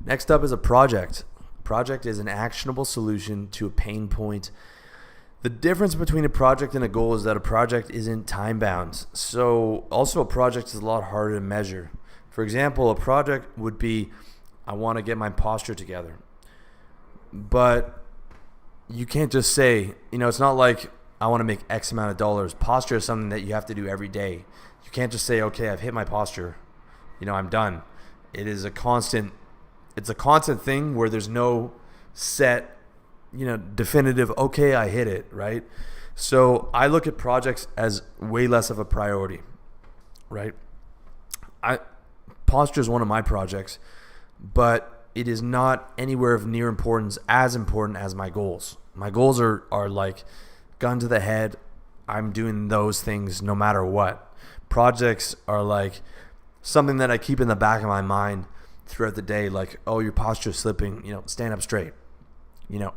Next up is a project. Project is an actionable solution to a pain point. The difference between a project and a goal is that a project isn't time bound. So also a project is a lot harder to measure. For example, a project would be, I want to get my posture together. But you can't just say, it's not like I want to make X amount of dollars. Posture is something that you have to do every day. You can't just say, okay, I've hit my posture. I'm done. It is a constant thing where there's no set, definitive, okay, I hit it, right? So I look at projects as way less of a priority, right? Posture is one of my projects, but it is not anywhere of near importance as important as my goals. My goals are like gun to the head. I'm doing those things no matter what. Projects are like something that I keep in the back of my mind throughout the day, like, oh, your posture's slipping, stand up straight,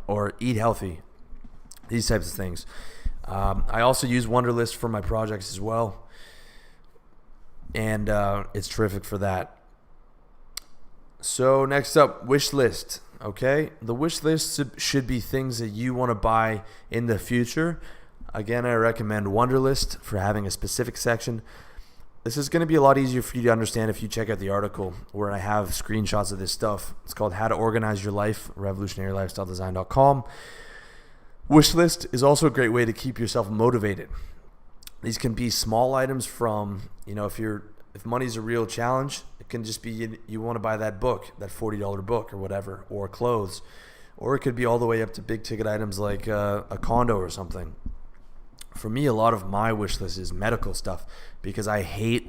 or eat healthy, these types of things. I also use Wunderlist for my projects as well, and it's terrific for that. So next up, wish list. Okay, the wish list should be things that you want to buy in the future. Again, I recommend Wunderlist for having a specific section. This is going to be a lot easier for you to understand if you check out the article where I have screenshots of this stuff. It's called How to Organize Your Life, revolutionarylifestyledesign.com. Wishlist is also a great way to keep yourself motivated. These can be small items from, if money's a real challenge, it can just be you want to buy that book, that $40 book or whatever, or clothes. Or it could be all the way up to big ticket items like a condo or something. For me, a lot of my wish list is medical stuff because I hate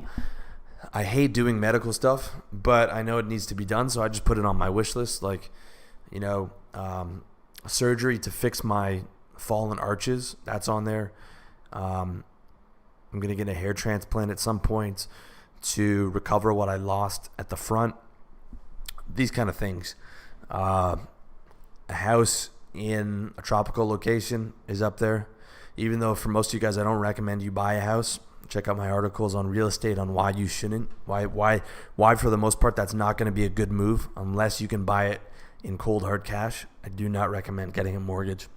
doing medical stuff, but I know it needs to be done, so I just put it on my wish list, like, surgery to fix my fallen arches. That's on there. I'm going to get a hair transplant at some point to recover what I lost at the front. These kind of things. A house in a tropical location is up there. Even though for most of you guys, I don't recommend you buy a house. Check out my articles on real estate on why you shouldn't. Why for the most part, that's not going to be a good move unless you can buy it in cold hard cash. I do not recommend getting a mortgage.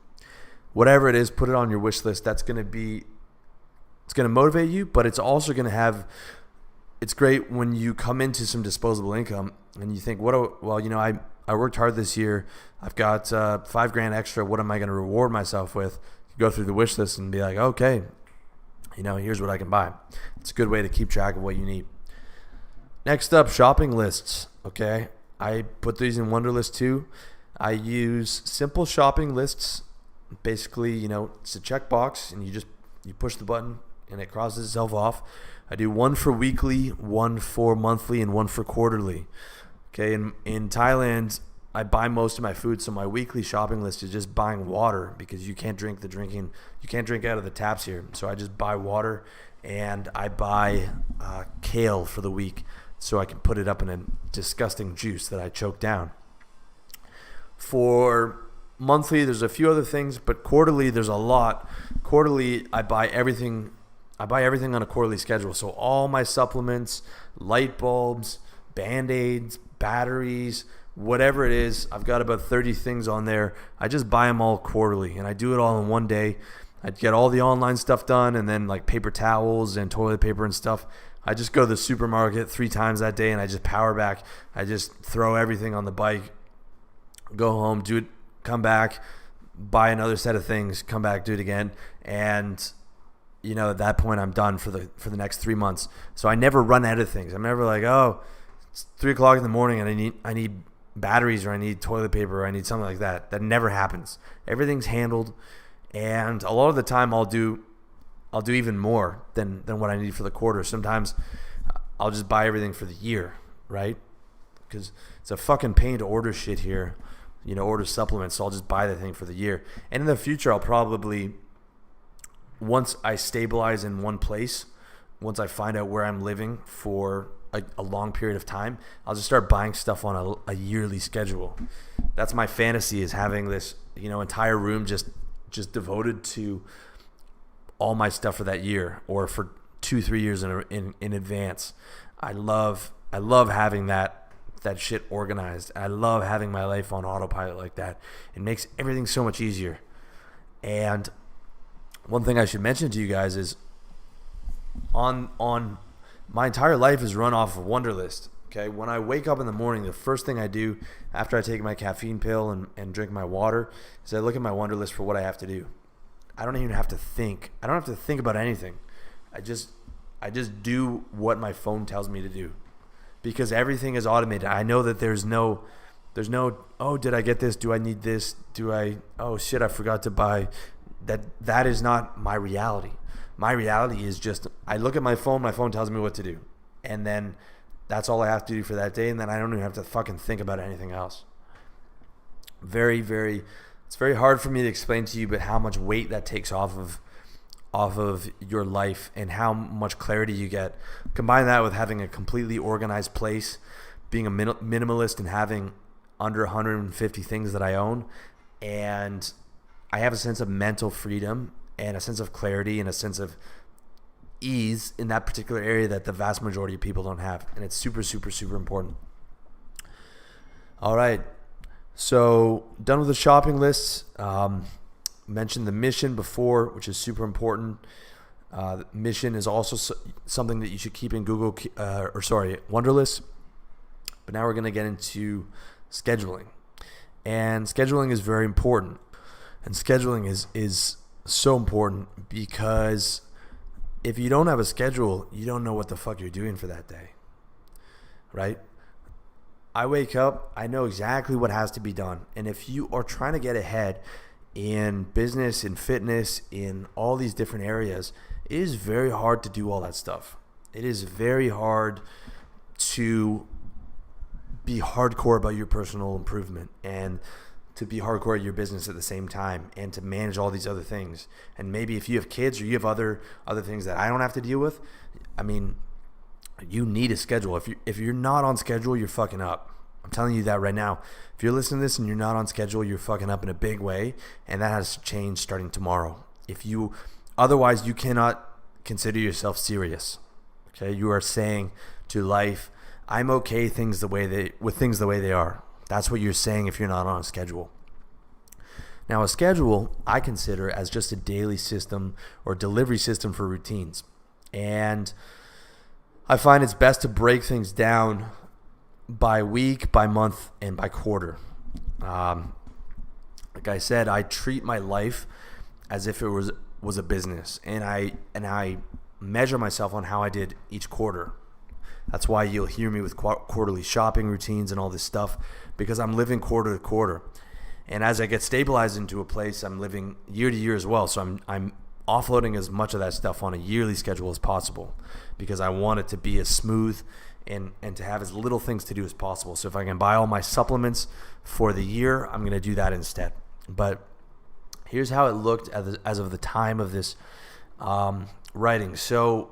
Whatever it is, put it on your wish list. It's going to motivate you, but it's also going to it's great when you come into some disposable income and you think, I worked hard this year. I've got $5,000 extra. What am I going to reward myself with? Go through the wish list and be like, okay, here's what I can buy. It's a good way to keep track of what you need. Next up, shopping lists. Okay, I put these in Wunderlist too. I use simple shopping lists. Basically, it's a checkbox and you push the button and it crosses itself off. I do one for weekly, one for monthly, and one for quarterly. Okay, in Thailand, I buy most of my food, so my weekly shopping list is just buying water because you can't drink out of the taps here. So I just buy water and I buy kale for the week so I can put it up in a disgusting juice that I choke down. For monthly, there's a few other things, but quarterly, there's a lot. Quarterly, I buy everything on a quarterly schedule. So all my supplements, light bulbs, Band-Aids, batteries, whatever it is, I've got about 30 things on there. I just buy them all quarterly, and I do it all in one day. I get all the online stuff done, and then like paper towels and toilet paper and stuff. I just go to the supermarket 3 times that day, and I just power back. I just throw everything on the bike, go home, do it, come back, buy another set of things, come back, do it again, and at that point I'm done for the next 3 months. So I never run out of things. I'm never like, oh, it's 3 o'clock in the morning and I need batteries or I need toilet paper or I need something like that. That never happens. Everything's handled, and a lot of the time I'll do even more than what I need for the quarter. Sometimes I'll just buy everything for the year, right? Because it's a fucking pain to order shit here, order supplements. So I'll just buy the thing for the year. And in the future, I'll probably, once I stabilize in one place, once I find out where I'm living for a long period of time, I'll just start buying stuff on a yearly schedule. That's my fantasy, is having this entire room just devoted to all my stuff for that year or for 2-3 years in advance. I love having that that shit organized. I love having my life on autopilot like that. It makes everything so much easier. And one thing I should mention to you guys is on my entire life is run off of Wunderlist. Okay, when I wake up in the morning, the first thing I do after I take my caffeine pill and drink my water is I look at my Wunderlist for what I have to do. I don't even have to think. I don't have to think about anything. I just do what my phone tells me to do, because everything is automated. I know that there's no, oh, did I get this? Do I need this? Oh shit, I forgot to buy. That is not my reality. My reality is just, I look at my phone tells me what to do. And then that's all I have to do for that day. And then I don't even have to fucking think about anything else. Very, very, it's very hard for me to explain to you, but how much weight that takes off of your life and how much clarity you get. Combine that with having a completely organized place, being a minimalist and having under 150 things that I own. And I have a sense of mental freedom and a sense of clarity and a sense of ease in that particular area that the vast majority of people don't have. And it's super, super, super important. All right. So done with the shopping lists. Mentioned the mission before, which is super important. The mission is also something that you should keep in Wunderlist. But now we're going to get into scheduling. And scheduling is very important. And scheduling is so important because if you don't have a schedule, you don't know what the fuck you're doing for that day, right? I wake up, I know exactly what has to be done. And if you are trying to get ahead in business, in fitness, in all these different areas, it is very hard to do all that stuff. It is very hard to be hardcore about your personal improvement and to be hardcore at your business at the same time and to manage all these other things. And maybe if you have kids or you have other things that I don't have to deal with, I mean, you need a schedule. If you're not on schedule, you're fucking up. I'm telling you that right now. If you're listening to this and you're not on schedule, you're fucking up in a big way, and that has to change starting tomorrow. Otherwise, you cannot consider yourself serious. Okay, you are saying to life, "I'm okay with things the way they are." That's what you're saying if you're not on a schedule. Now, a schedule I consider as just a daily system or delivery system for routines. And I find it's best to break things down by week, by month, and by quarter. Like I said, I treat my life as if it was a business, and I measure myself on how I did each quarter. That's why you'll hear me with quarterly shopping routines and all this stuff, because I'm living quarter to quarter. And as I get stabilized into a place, I'm living year to year as well. So I'm offloading as much of that stuff on a yearly schedule as possible, because I want it to be as smooth and to have as little things to do as possible. So if I can buy all my supplements for the year, I'm going to do that instead. But here's how it looked as of the time of this writing. So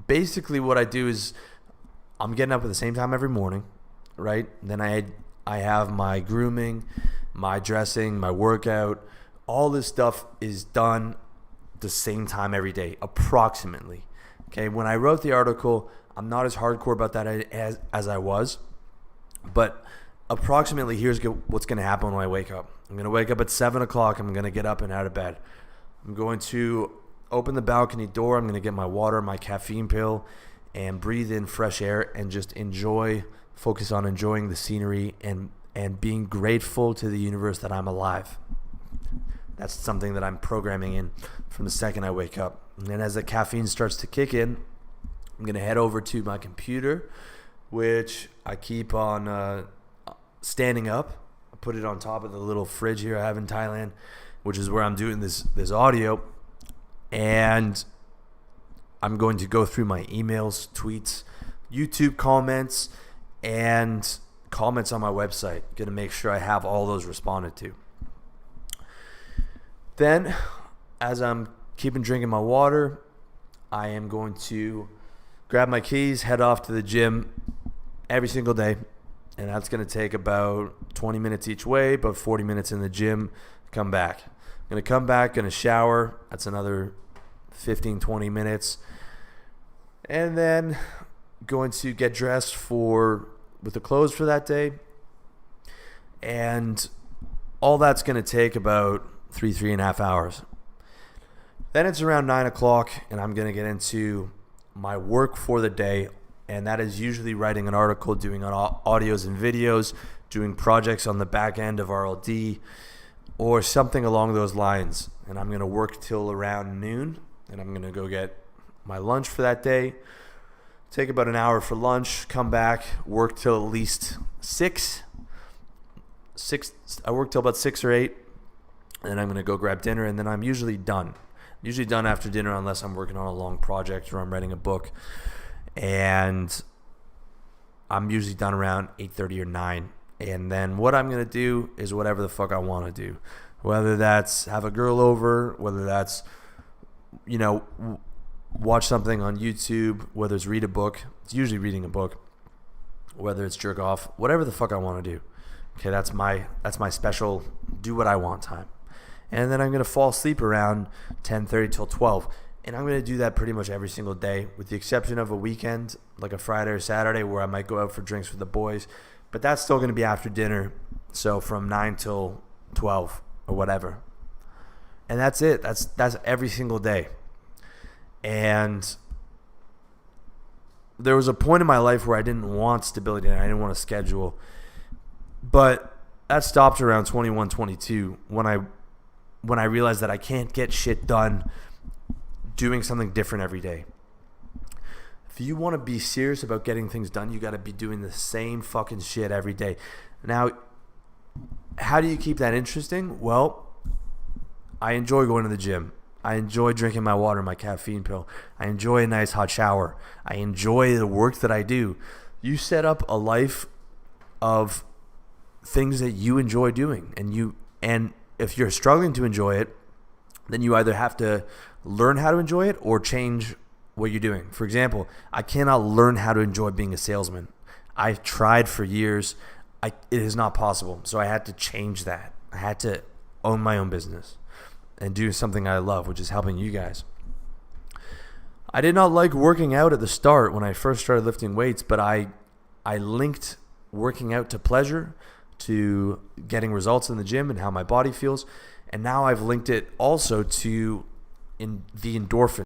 basically what I do is I'm getting up at the same time every morning, right? Then I have my grooming, my dressing, my workout. All this stuff is done the same time every day, approximately. Okay, when I wrote the article, I'm not as hardcore about that as I was, but approximately here's what's going to happen when I wake up. I'm going to wake up at 7 o'clock. I'm going to get up and out of bed. I'm going to open the balcony door. I'm going to get my water, my caffeine pill, and breathe in fresh air and just focus on enjoying the scenery and being grateful to the universe that I'm alive. That's something that I'm programming in from the second I wake up. And then as the caffeine starts to kick in, I'm going to head over to my computer, which I keep on standing up. I put it on top of the little fridge here I have in Thailand, which is where I'm doing this audio. And I'm going to go through my emails, tweets, YouTube comments, and comments on my website. Going to make sure I have all those responded to. Then, as I'm keeping drinking my water, I am going to grab my keys, head off to the gym every single day. And that's going to take about 20 minutes each way, about 40 minutes in the gym, come back. I'm going to come back, going to shower. That's another 15, 20 minutes. And then going to get dressed for with the clothes for that day. And all that's going to take about 3.5 hours. Then it's around 9 o'clock, and I'm going to get into my work for the day. And that is usually writing an article, doing audios and videos, doing projects on the back end of RLD, or something along those lines. And I'm going to work till around noon, and I'm going to go get my lunch for that day, take about an hour for lunch, come back, work till at least 6. I work till about 6 or 8, and I'm going to go grab dinner, and then I'm usually done. Usually done after dinner unless I'm working on a long project or I'm writing a book. And I'm usually done around 8:30 or 9. And then what I'm going to do is whatever the fuck I want to do. Whether that's have a girl over, whether that's, watch something on YouTube, whether it's read a book. It's usually reading a book. Whether it's jerk off, whatever the fuck I want to do. Okay, that's my special do what I want time. And then I'm going to fall asleep around 10:30 till 12. And I'm going to do that pretty much every single day, with the exception of a weekend, like a Friday or Saturday, where I might go out for drinks with the boys. But that's still going to be after dinner, so from 9 till 12 or whatever. And that's it. That's every single day. And there was a point in my life where I didn't want stability and I didn't want a schedule. But that stopped around 21, 22 when I realized that I can't get shit done doing something different every day. If you want to be serious about getting things done, you got to be doing the same fucking shit every day. Now, how do you keep that interesting? Well, I enjoy going to the gym. I enjoy drinking my water, my caffeine pill. I enjoy a nice hot shower. I enjoy the work that I do. You set up a life of things that you enjoy doing, and if you're struggling to enjoy it, then you either have to learn how to enjoy it or change what you're doing. For example, I cannot learn how to enjoy being a salesman. I've tried for years. It is not possible. So I had to change that. I had to own my own business and do something I love, which is helping you guys. I did not like working out at the start when I first started lifting weights, but I linked working out to pleasure, to getting results in the gym and how my body feels. And now I've linked it also to the endorphins.